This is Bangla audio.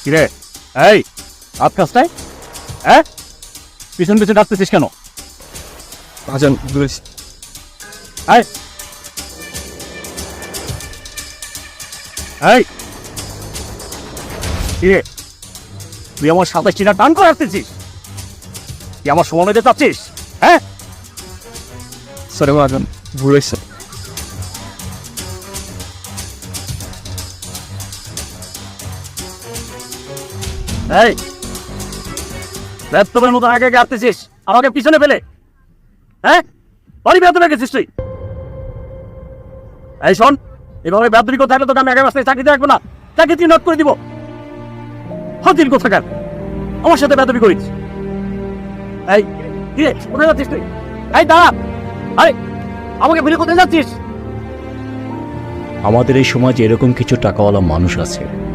কিরে এই রাত কাজটায় হ্যাঁ পিছন পিছন ডাকতেছিস কেন? ভাজন দূরে এই এই কিরে তুই আমার 27টা টান করে আসতেছিস? তুই আমার সময় নিতে চাচ্ছিস? হ্যাঁ সরি ভাজন ভুল হয়েছে। এই ল্যাপটপের মতো আগে আগে আসতেছিস আমাকে পিছনে ফেলে। হ্যাঁ বাড়ি বেতনে গেছিস তুই? এই শোন, এভাবে বেতনি কোথায় তো আমি আগে বাসে চাকরিতে রাখবো না, চাকরি তুই নোট করে দিব। হদিন কোথাকার আমার সাথে বেতনি করিস। এই কি রে, কোথায় যাচ্ছিস তুই? এই দাঁড়া, আরে আমাকে ফেলে কোথায় যাচ্ছিস? আমাদের এই সমাজে এরকম কিছু টাকাওয়ালা মানুষ আছে